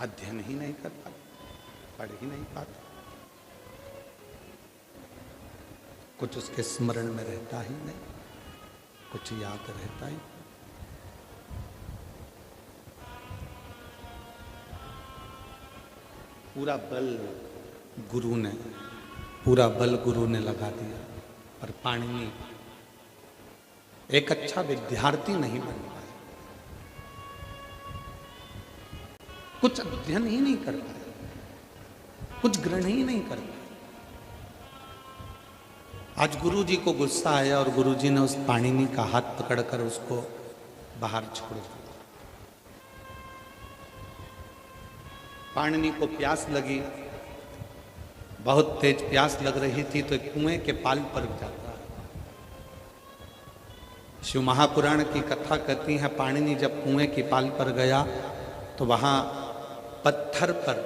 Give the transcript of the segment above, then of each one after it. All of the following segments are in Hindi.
अध्ययन ही नहीं कर पाते, पढ़ ही नहीं पाते, कुछ उसके स्मरण में रहता ही नहीं, कुछ याद रहता ही। पूरा बल गुरु ने लगा दिया, पर पाणिनि एक अच्छा विद्यार्थी नहीं बन पाया, कुछ अध्ययन ही नहीं कर पाया, कुछ ग्रहण ही नहीं कर पाया। आज गुरु जी को गुस्सा आया और गुरु जी ने उस पाणिनि का हाथ पकड़कर उसको बाहर छोड़ दिया। पाणिनि को प्यास लगी, बहुत तेज प्यास लग रही थी, तो एक कुएं के पाल पर जाता है। शिव महापुराण की कथा कहती है, पाणिनि जब कुएं की पाल पर गया तो वहां पत्थर पर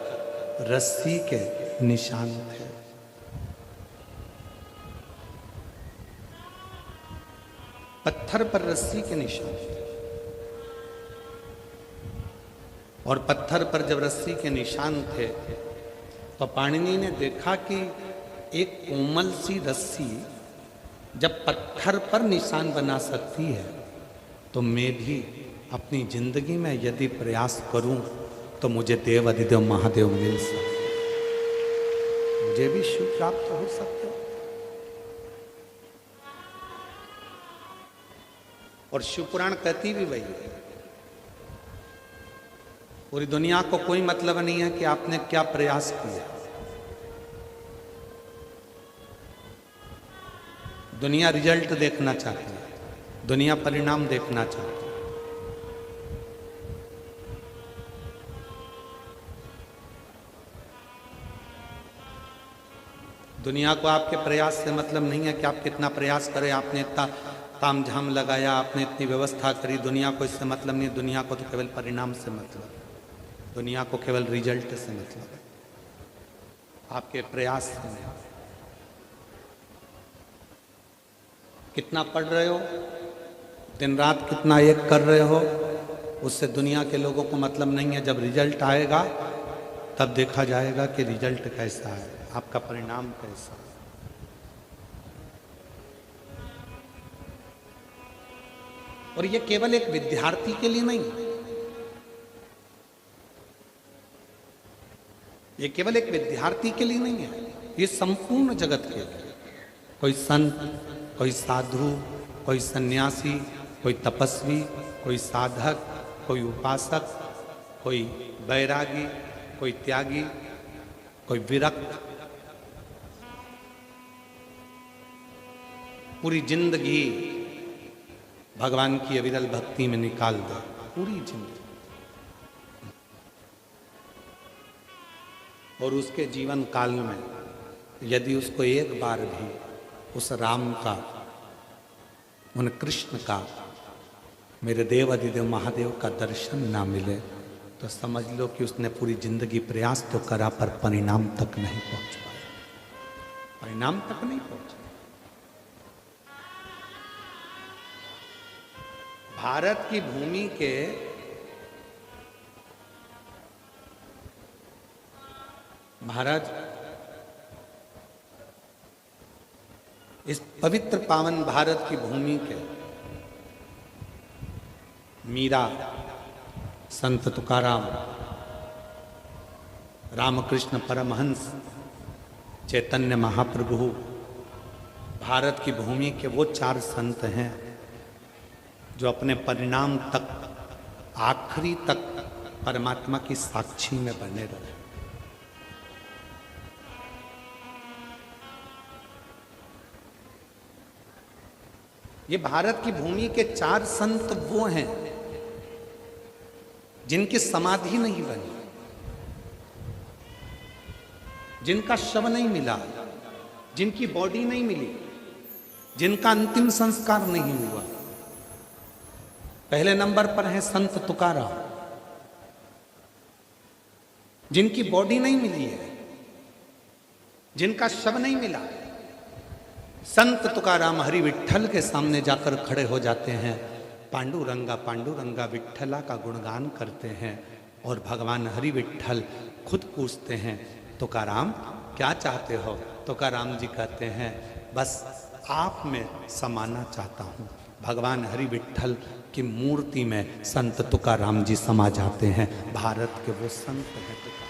रस्सी के निशान थे। पत्थर पर रस्सी के निशान थे, और पत्थर पर जब रस्सी के निशान थे तो पाणिनि ने देखा कि एक कोमल सी रस्सी जब पत्थर पर निशान बना सकती है, तो मैं भी अपनी जिंदगी में यदि प्रयास करूं तो मुझे देव अधिदेव महादेव मिल सकते, मुझे भी शिव प्राप्त हो सकते। और शिव पुराण कहती भी वही है, पूरी दुनिया को कोई मतलब नहीं है कि आपने क्या प्रयास किया। दुनिया रिजल्ट देखना चाहती है, दुनिया परिणाम देखना चाहती है। दुनिया को आपके प्रयास से मतलब नहीं है कि आप कितना प्रयास करें, आपने इतना ताम झाम लगाया, आपने इतनी व्यवस्था करी, दुनिया को इससे मतलब नहीं। दुनिया को तो केवल परिणाम से मतलब, दुनिया को केवल रिजल्ट से मतलब है, आपके प्रयास से नहीं। कितना पढ़ रहे हो, दिन रात कितना एक कर रहे हो, उससे दुनिया के लोगों को मतलब नहीं है। जब रिजल्ट आएगा तब देखा जाएगा कि रिजल्ट कैसा है, आपका परिणाम कैसा है। और ये केवल एक विद्यार्थी के लिए नहीं, ये केवल एक विद्यार्थी के लिए नहीं है, ये संपूर्ण जगत के लिए। कोई संत, कोई साधु, कोई सन्यासी, कोई तपस्वी, कोई साधक, कोई उपासक, कोई बैरागी, कोई त्यागी, कोई विरक्त, पूरी जिंदगी भगवान की अविरल भक्ति में निकाल दे, पूरी जिंदगी, और उसके जीवन काल में यदि उसको एक बार भी उस राम का, उन कृष्ण का, मेरे देव अधिदेव महादेव का दर्शन ना मिले, तो समझ लो कि उसने पूरी जिंदगी प्रयास तो करा पर परिणाम तक नहीं पहुंच पाया, परिणाम तक नहीं पहुंचा। भारत की भूमि के महाराज, इस पवित्र पावन भारत की भूमि के मीरा, संत तुकाराम, रामकृष्ण परमहंस, चैतन्य महाप्रभु, भारत की भूमि के वो 4 संत हैं जो अपने परिणाम तक, आखिरी तक परमात्मा की साक्षी में बने रहे। ये भारत की भूमि के 4 संत वो हैं जिनकी समाधि नहीं बनी, जिनका शव नहीं मिला, जिनकी बॉडी नहीं मिली, जिनका अंतिम संस्कार नहीं हुआ। पहले नंबर पर है संत तुकाराम, जिनकी बॉडी नहीं मिली है, जिनका शव नहीं मिला। संत तुकाराम हरि विठ्ठल के सामने जाकर खड़े हो जाते हैं, पांडुरंगा पांडुरंगा विठ्ठला का गुणगान करते हैं। और भगवान हरि विट्ठल खुद पूछते हैं, तुकाराम क्या चाहते हो? तुकाराम जी कहते हैं, बस आप में समाना चाहता हूँ। भगवान हरि विट्ठल की मूर्ति में संत तुकाराम जी समा जाते हैं। भारत के वो संत हैं तुकाराम।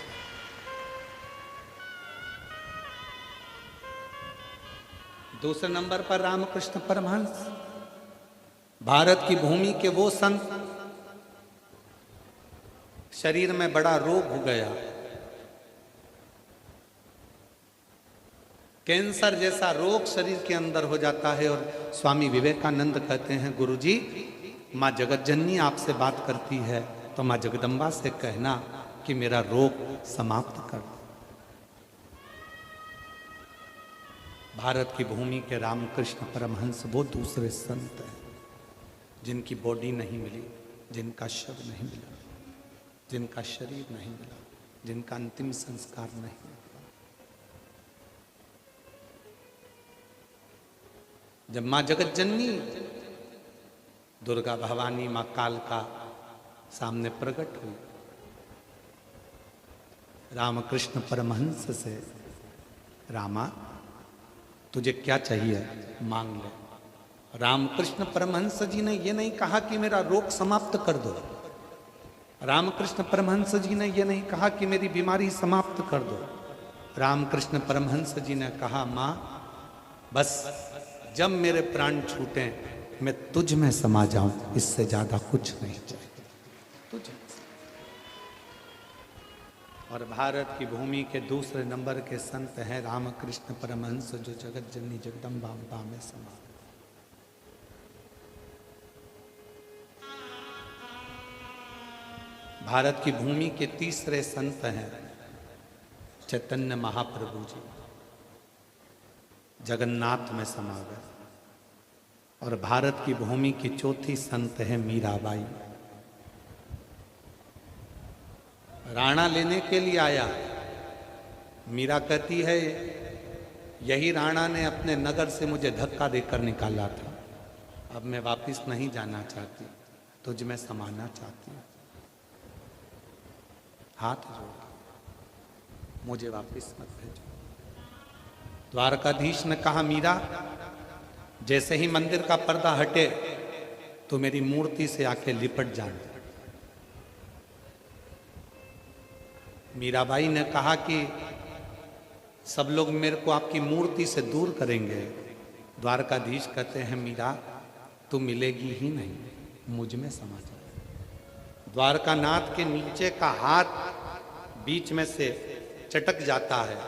दूसरे नंबर पर रामकृष्ण परमहंस, भारत की भूमि के वो संत। शरीर में बड़ा रोग हो गया, कैंसर जैसा रोग शरीर के अंदर हो जाता है, और स्वामी विवेकानंद कहते हैं, गुरुजी माँ जगत जननी आपसे बात करती है तो माँ जगदम्बा से कहना कि मेरा रोग समाप्त कर दो। भारत की भूमि के रामकृष्ण परमहंस वो दूसरे संत हैं जिनकी बॉडी नहीं मिली, जिनका शव नहीं मिला, जिनका शरीर नहीं मिला, जिनका अंतिम संस्कार नहीं मिला। जब माँ जगत जननी दुर्गा भवानी माँ कालका सामने प्रकट हुई, रामकृष्ण परमहंस से, रामा तुझे क्या चाहिए मांग ले। रामकृष्ण परमहंस जी ने ये नहीं कहा कि मेरा रोग समाप्त कर दो। रामकृष्ण परमहंस जी ने ये नहीं कहा कि मेरी बीमारी समाप्त कर दो। रामकृष्ण परमहंस जी ने कहा, माँ बस जब मेरे प्राण छूटे मैं तुझ में समा जाऊं, इससे ज्यादा कुछ नहीं चाहिए तुझे। और भारत की भूमि के दूसरे नंबर के संत हैं रामकृष्ण परमहंस, जो जगत जननी जगदम्बा अम्बा में समा। भारत की भूमि के तीसरे संत हैं चैतन्य महाप्रभु जी, जगन्नाथ में समा गए। और भारत की भूमि की चौथी संत है मीराबाई। राणा लेने के लिए आया, मीरा कहती है यही राणा ने अपने नगर से मुझे धक्का देकर निकाला था, अब मैं वापस नहीं जाना चाहती, तुझ में समाना चाहती हूँ, हाथ जोड़ मुझे वापस मत भेजो। द्वारकाधीश ने कहा, मीरा जैसे ही मंदिर का पर्दा हटे तो मेरी मूर्ति से आके लिपट जाना। मीराबाई ने कहा कि सब लोग मेरे को आपकी मूर्ति से दूर करेंगे। द्वारकाधीश कहते हैं, मीरा तू मिलेगी ही नहीं, मुझ में समा जा। द्वारकानाथ के नीचे का हाथ बीच में से चटक जाता है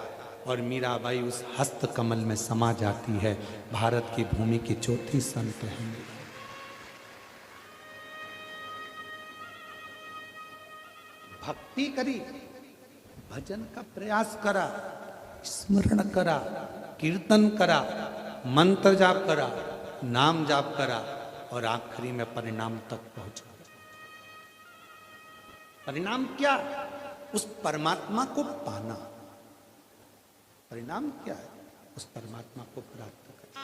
और मीराबाई उस हस्त कमल में समा जाती है। भारत की भूमि की चौथी संत है। भक्ति करी, भजन का प्रयास करा, स्मरण करा, कीर्तन करा, मंत्र जाप करा, नाम जाप करा, और आखिरी में परिणाम तक पहुंचा। परिणाम क्या? उस परमात्मा को पाना। परिणाम क्या है? उस परमात्मा को प्राप्त करना।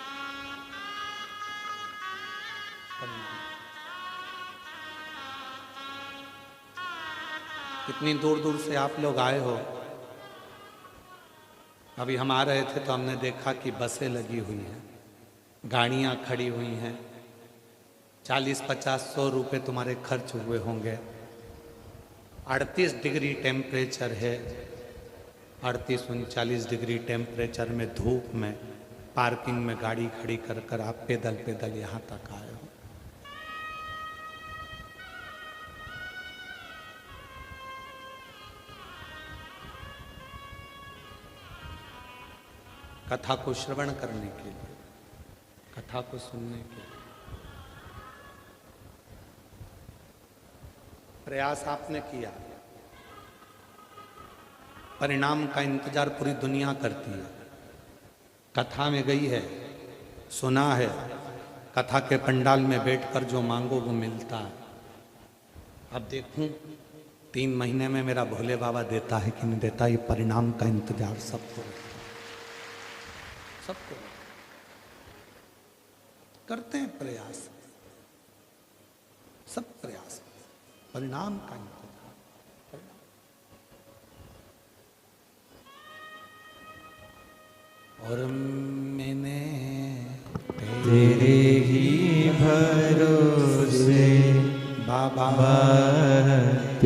कितनी दूर दूर से आप लोग आए हो। अभी हम आ रहे थे तो हमने देखा कि बसें लगी हुई हैं, गाड़ियां खड़ी हुई हैं। 40, 50, 100 रुपये तुम्हारे खर्च हुए होंगे। 38 डिग्री टेम्परेचर है, 38-39 डिग्री टेम्परेचर में धूप में पार्किंग में गाड़ी खड़ी कर कर आप पैदल पैदल यहाँ तक आए हो। कथा को श्रवण करने के लिए, कथा को सुनने के लिए। प्रयास आपने किया, परिणाम का इंतजार पूरी दुनिया करती है। कथा में गई है, सुना है, कथा के पंडाल में बैठकर जो मांगो वो मिलता है। अब देखूं 3 महीने में मेरा भोले बाबा देता है कि नहीं देता, ये परिणाम का इंतजार सबको सबको करते हैं प्रयास, सब प्रयास, परिणाम का इंतजार।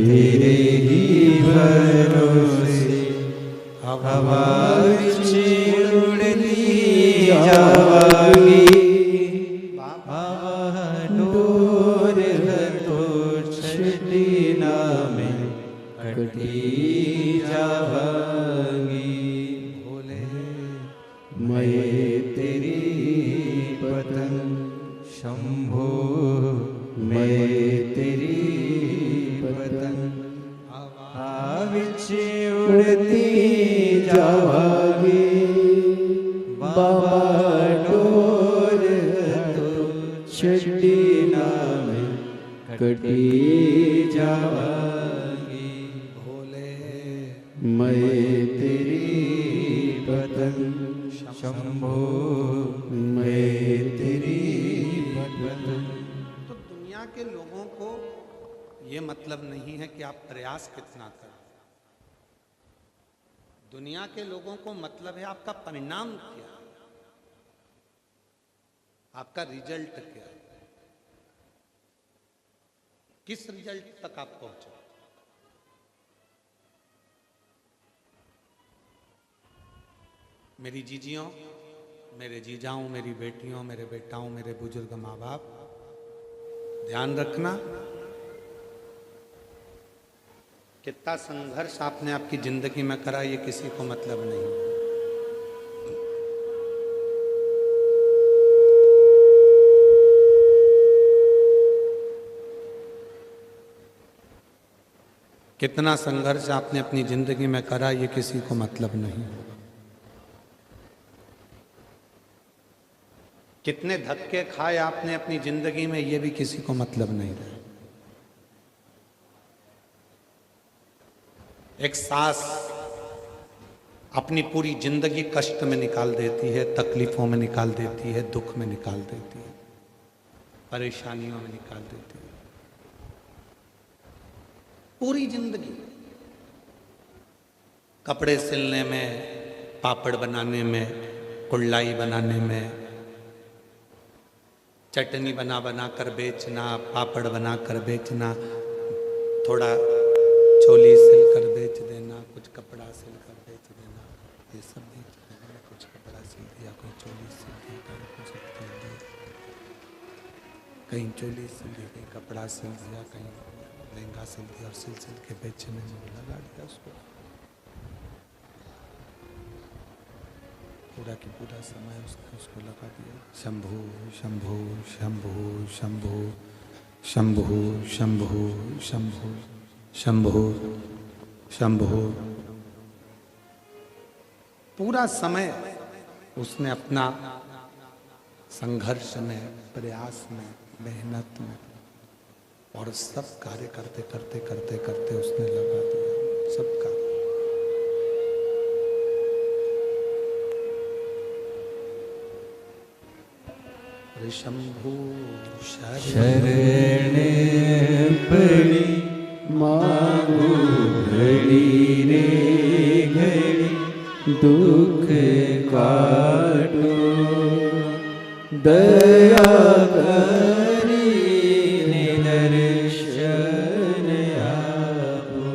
तेरे ही भरोसे हवा विच उड़ती जावागी। बाबा डोर तो छड़ी ना मैं कटी जावागी। भोले मैं तेरी पतंग शंभो, मैं तेरी पतंग हवा विच उड़ती जावागी। बाबा डोर तो छड़ी ना मैं कटी जावागी। भोले मैं तेरी पतंग शंभो, मैं तेरी पतंग। तो दुनिया के लोगों को ये मतलब नहीं है कि आप प्रयास कितना करें। दुनिया के लोगों को मतलब है आपका परिणाम क्या, आपका रिजल्ट क्या, किस रिजल्ट तक आप पहुंचे। मेरी जीजियों, मेरे जीजाओं, मेरी बेटियों, मेरे बेटाओं, मेरे बुजुर्ग माँ बाप, ध्यान रखना कितना संघर्ष आपने आपकी जिंदगी में करा ये किसी को मतलब नहीं। कितना संघर्ष आपने अपनी जिंदगी में करा ये किसी को मतलब नहीं। कितने धक्के खाए आपने अपनी जिंदगी में ये भी किसी को मतलब नहीं रहा। एक सास अपनी पूरी जिंदगी कष्ट में निकाल देती है, तकलीफों में निकाल देती है, दुख में निकाल देती है, परेशानियों में निकाल देती है। पूरी जिंदगी कपड़े सिलने में, पापड़ बनाने में, कुल्लाई बनाने में, चटनी बना बना कर बेचना, पापड़ बना कर बेचना, थोड़ा चोली सिल कर बेच देना, कुछ कपड़ा सिल कर बेच देना, ये सब बेच देना। कुछ कपड़ा सिल दिया, कोई चोली सिल दी, कहीं कुछ सिल दी, कहीं चोली सिल दी, कहीं कपड़ा सिल दिया, कहीं लहंगा सिल दिया और सिल सिल के बेचने में लगा दिया उसको। पूरा की पूरा समय उसको लगा दिया। शंभु शंभु शंभु शंभु शंभु शंभु शंभु शंभु शंभु। पूरा समय उसने अपना संघर्ष में, प्रयास में, मेहनत में और सब कार्य करते करते करते करते उसने लगा दिया सब कार्य। शंभु शरण पड़ी मांगू घड़ी रे घड़ी, दुख काटो दया करी दर्शन आपो।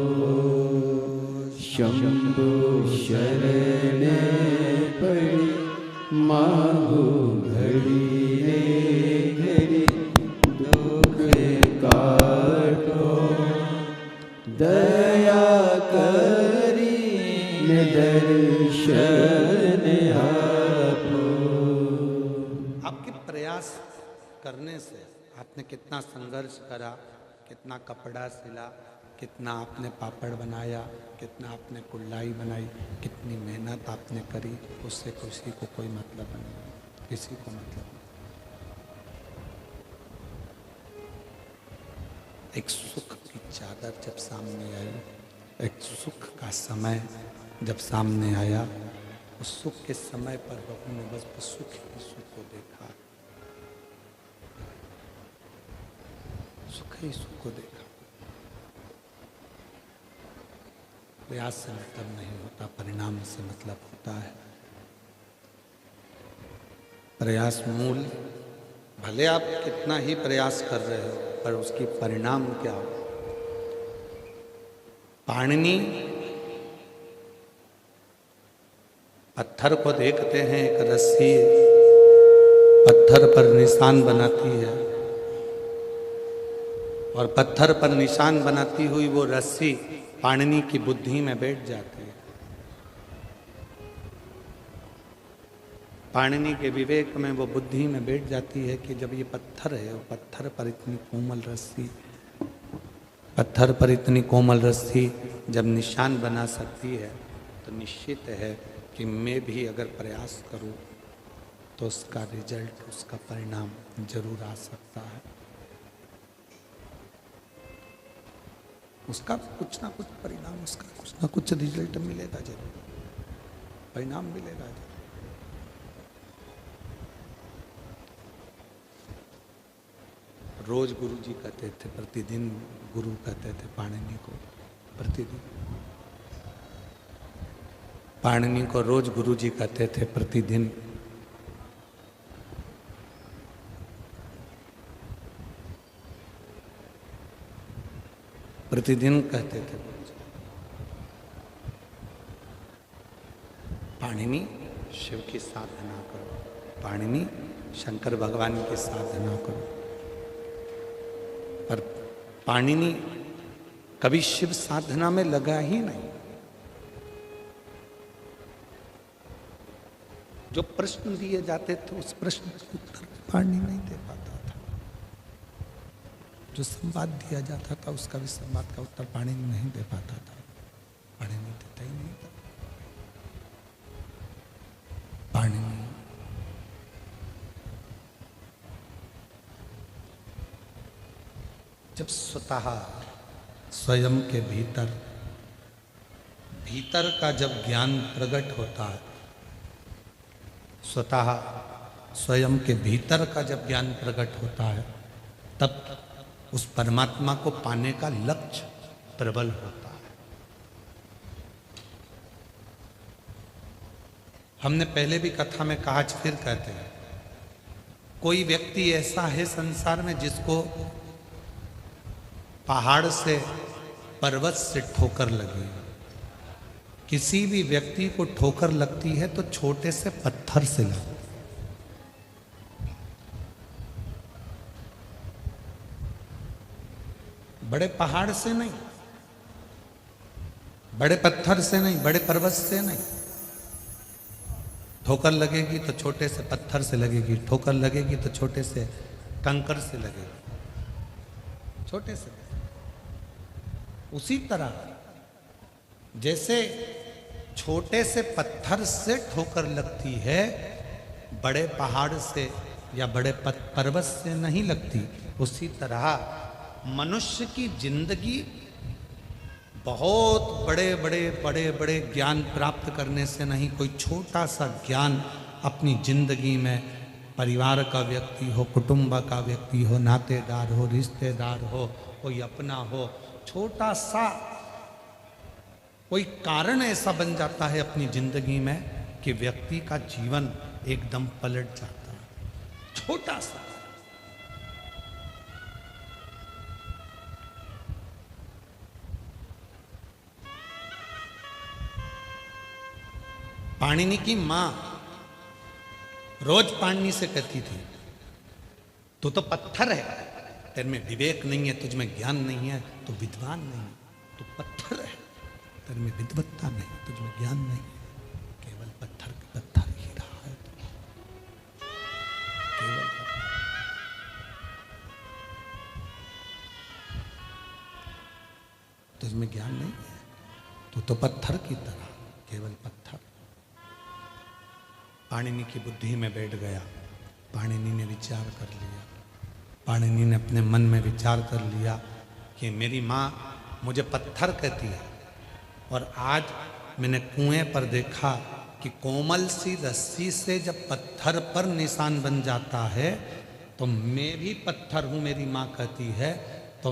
शंभु शरण पड़ी मांगू घड़ी दया करी दर्शन आपो। आपके प्रयास करने से आपने कितना संघर्ष करा, कितना कपड़ा सिला, कितना आपने पापड़ बनाया, कितना आपने कुल्लाई बनाई, कितनी मेहनत आपने करी, उससे किसी को कोई मतलब नहीं, किसी को मतलब नहीं। एक सुख की चादर जब सामने आई, एक सुख का समय जब सामने आया, उस सुख के समय पर बहू ने बस सुख ही सुख को देखा, सुख ही सुख को देखा। प्रयास से मतलब नहीं होता, परिणाम से मतलब होता है। प्रयास मूल, भले आप कितना ही प्रयास कर रहे हो पर उसकी परिणाम क्या हो, पाणिनि पत्थर को देखते हैं, एक रस्सी पत्थर पर निशान बनाती है और पत्थर पर निशान बनाती हुई वो रस्सी पाणिनि की बुद्धि में बैठ जाती है। पाणिनि के विवेक में वो बुद्धि में बैठ जाती है कि जब ये पत्थर है और पत्थर पर इतनी कोमल रस्सी, पत्थर पर इतनी कोमल रस्सी जब निशान बना सकती है तो निश्चित है कि मैं भी अगर प्रयास करूं तो उसका रिजल्ट, उसका परिणाम जरूर आ सकता है। उसका कुछ ना कुछ परिणाम, उसका कुछ ना कुछ रिजल्ट मिलेगा जरूर, परिणाम मिलेगा जरूर। रोज गुरु जी कहते थे, प्रतिदिन गुरु कहते थे पाणिनि को, प्रतिदिन पाणिनि को रोज गुरु जी कहते थे, प्रतिदिन। प्रतिदिन कहते थे पाणिनि शिव की साधना करो, पाणिनि शंकर भगवान की साधना करो। पर पाणिनि कभी शिव साधना में लगा ही नहीं। जो प्रश्न दिए जाते थे उस प्रश्न का उत्तर पाणिनि नहीं दे पाता था। जो संवाद दिया जाता था उसका भी संवाद का उत्तर पाणिनि नहीं दे पाता था। पाणिनि देता ही नहीं था। पाणिनि जब स्वतः स्वयं के भीतर का जब ज्ञान प्रकट होता है, स्वतः स्वयं के भीतर का जब ज्ञान प्रकट होता है, तब उस परमात्मा को पाने का लक्ष्य प्रबल होता है। हमने पहले भी कथा में कहा, आज फिर कहते हैं, कोई व्यक्ति ऐसा है संसार में जिसको पहाड़ से, पर्वत से ठोकर लगी। किसी भी व्यक्ति को ठोकर लगती है तो छोटे से पत्थर से लगती है। बड़े पहाड़ से नहीं, बड़े पत्थर से नहीं, बड़े पर्वत से नहीं। ठोकर लगेगी तो छोटे से पत्थर से लगेगी, ठोकर लगेगी तो छोटे से कंकर से लगेगी, छोटे से। उसी तरह जैसे छोटे से पत्थर से ठोकर लगती है, बड़े पहाड़ से या बड़े पर्वत से नहीं लगती, उसी तरह मनुष्य की जिंदगी बहुत बड़े बड़े ज्ञान प्राप्त करने से नहीं, कोई छोटा सा ज्ञान अपनी जिंदगी में, परिवार का व्यक्ति हो, कुटुंब का व्यक्ति हो, नातेदार हो, रिश्तेदार हो, कोई अपना हो, छोटा सा कोई कारण ऐसा बन जाता है अपनी जिंदगी में कि व्यक्ति का जीवन एकदम पलट जाता है। छोटा सा। पाणिनि की मां रोज पाणिनि से कहती थी, तू तो पत्थर है, तेरे में विवेक नहीं है, तुझ में ज्ञान नहीं है, तू विद्वान नहीं, तू पत्थर है, तेरे में विद्वत्ता नहीं, तुझ में ज्ञान नहीं, केवल पत्थर का पत्थर ही रहा है, केवल तुझ में ज्ञान नहीं है, तू तो पत्थर की तरह, केवल पत्थर। पाणिनि की बुद्धि में बैठ गया। पाणिनि ने विचार कर लिया, पाणिनि ने अपने मन में विचार कर लिया कि मेरी माँ मुझे पत्थर कहती है, और आज मैंने कुएं पर देखा कि कोमल सी रस्सी से जब पत्थर पर निशान बन जाता है तो मैं भी पत्थर हूँ, मेरी माँ कहती है। तो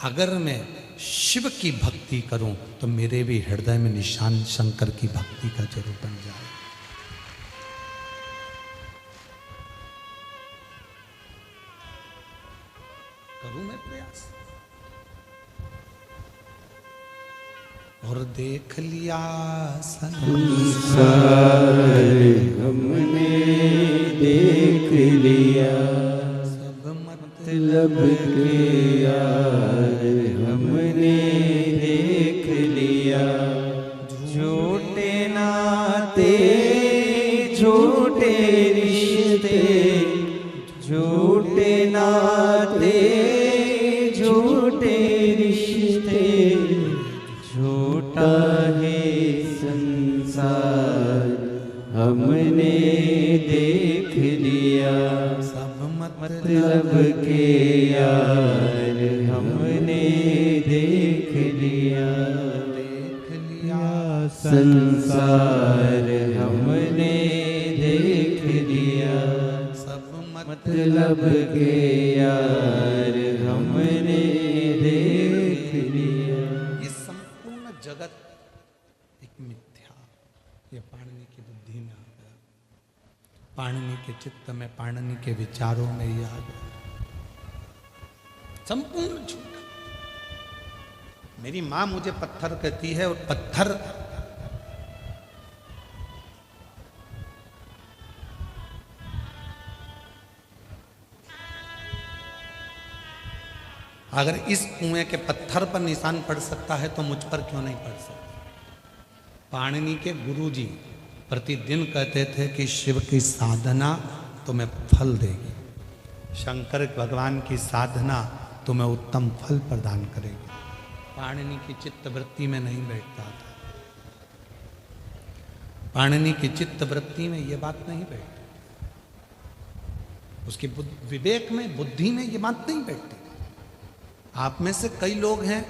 अगर मैं शिव की भक्ति करूं तो मेरे भी हृदय में निशान शंकर की भक्ति का जरूर बन जाए। करूं मैं प्रयास। और देख लिया संसार हमने देख लिया, सब मतलब के यार हमने देख लिया। झूठे नाते झूठे रिश्ते, झूठे नाते झूठे रिश्ते, झूठा है संसार हमने देख लिया। सब मतलब के यार हमने देख लिया, देख लिया संसार हमने देख लिया। सब मतलब के यार हमने देख लिया। ये संपूर्ण जगत एक मिथ्या, ये पाणिनि की बुद्धि में आ गया, पाणिनि के चित्त में, पाणिनि के विचारों में ये आ गया। संपूर्ण झूठा। मेरी मां मुझे पत्थर कहती है, और पत्थर अगर इस कुएं के पत्थर पर निशान पड़ सकता है तो मुझ पर क्यों नहीं पड़ सकता। पाणिनि के गुरुजी प्रतिदिन कहते थे कि शिव की साधना तुम्हें फल देगी, शंकर भगवान की साधना तुम्हें उत्तम फल प्रदान करेगी। पाणिनि की चित्त वृत्ति में नहीं बैठता था, पाणिनि की चित्त वृत्ति में ये बात नहीं बैठती, उसकी विवेक में, बुद्धि में ये बात नहीं बैठती। आप में से कई लोग हैं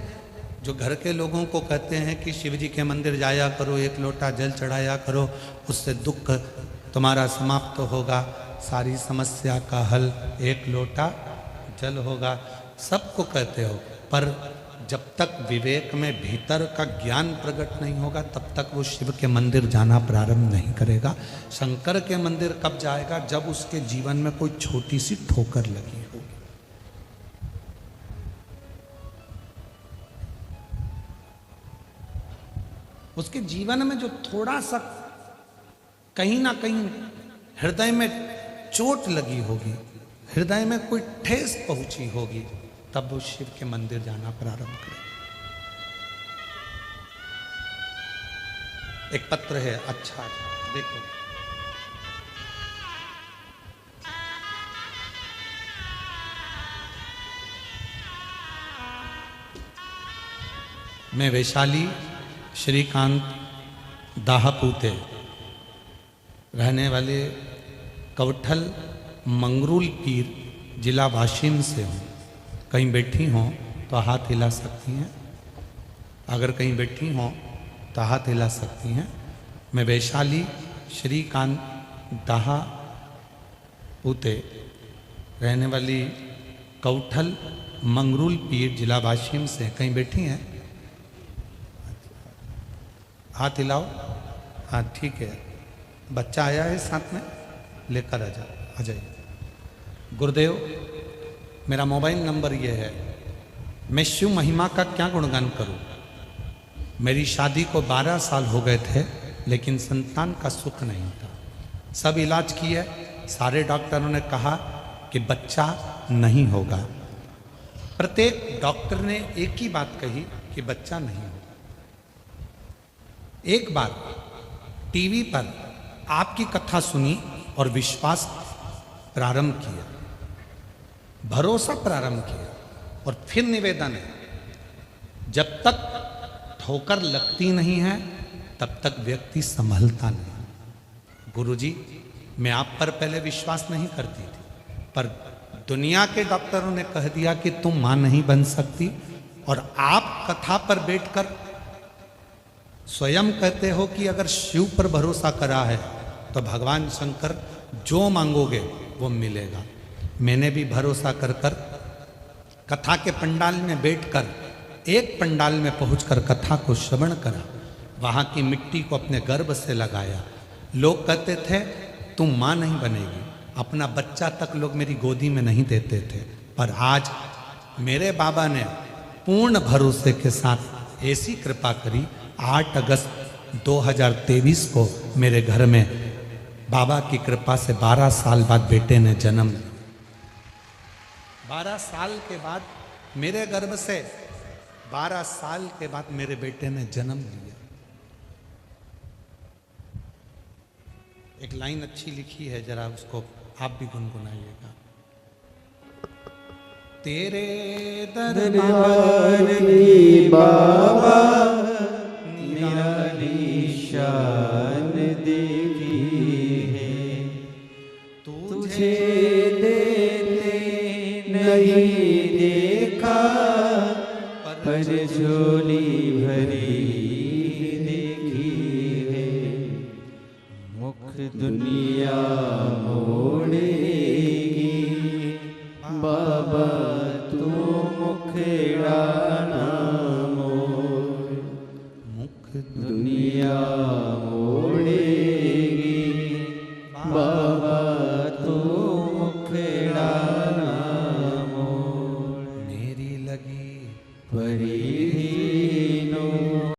जो घर के लोगों को कहते हैं कि शिव जी के मंदिर जाया करो, एक लोटा जल चढ़ाया करो, उससे दुख तुम्हारा समाप्त होगा, सारी समस्या का हल एक लोटा जल होगा। सबको कहते हो, पर जब तक विवेक में भीतर का ज्ञान प्रकट नहीं होगा तब तक वो शिव के मंदिर जाना प्रारंभ नहीं करेगा। शंकर के मंदिर कब जाएगा? जब उसके जीवन में कोई छोटी सी ठोकर लगी होगी। उसके जीवन में जो थोड़ा सा कहीं ना कहीं हृदय में चोट लगी होगी, हृदय में कोई ठेस पहुंची होगी, तब वो शिव के मंदिर जाना प्रारंभ करे। एक पत्र है, अच्छा देखो, मैं वैशाली श्रीकांत दाहापूते रहने वाले कवठल मंगरूल पीर जिला वाशिम से हूँ। कहीं बैठी हों तो हाथ हिला सकती हैं, अगर कहीं बैठी हों तो हाथ हिला सकती हैं। मैं वैशाली श्रीकांत दाहापूते रहने वाली कवठल मंगरूल पीर जिला वाशिम से, कहीं बैठी हैं? हाथ हिलाओ। हाँ ठीक है, बच्चा आया है साथ में, लेकर आ जाइए। गुरुदेव, मेरा मोबाइल नंबर ये है। मैं शिव महिमा का क्या गुणगान करूं? मेरी शादी को 12 साल हो गए थे, लेकिन संतान का सुख नहीं था। सब इलाज किए, सारे डॉक्टरों ने कहा कि बच्चा नहीं होगा। प्रत्येक डॉक्टर ने एक ही बात कही कि बच्चा नहीं होगा। एक बार टीवी पर आपकी कथा सुनी और विश्वास प्रारंभ किया, भरोसा प्रारंभ किया, और फिर निवेदन है, जब तक ठोकर लगती नहीं है तब तक व्यक्ति संभलता नहीं। गुरुजी, मैं आप पर पहले विश्वास नहीं करती थी, पर दुनिया के डॉक्टरों ने कह दिया कि तुम मां नहीं बन सकती, और आप कथा पर बैठकर स्वयं कहते हो कि अगर शिव पर भरोसा करा है तो भगवान शंकर जो मांगोगे वो मिलेगा। मैंने भी भरोसा कर कर कथा के पंडाल में बैठकर, एक पंडाल में पहुंचकर कथा को श्रवण करा, वहां की मिट्टी को अपने गर्भ से लगाया। लोग कहते थे तुम मां नहीं बनेगी, अपना बच्चा तक लोग मेरी गोदी में नहीं देते थे, पर आज मेरे बाबा ने पूर्ण भरोसे के साथ ऐसी कृपा करी 8 अगस्त 2023 को मेरे घर में बाबा की कृपा से 12 साल बाद बेटे ने जन्म लिया। 12 साल के बाद मेरे गर्भ से 12 साल के बाद मेरे बेटे ने जन्म लिया। एक लाइन अच्छी लिखी है, जरा उसको आप भी गुनगुनाइएगा। तेरे दरबार की बाबा निराली शान देखी है, तुझे देते नहीं देखा, पर झोली भरी देखी है। मुख दुनिया मोड़ेगी बाबा, तू मुखड़ा ना मोड़। मुख दुनिया मोड़ेगी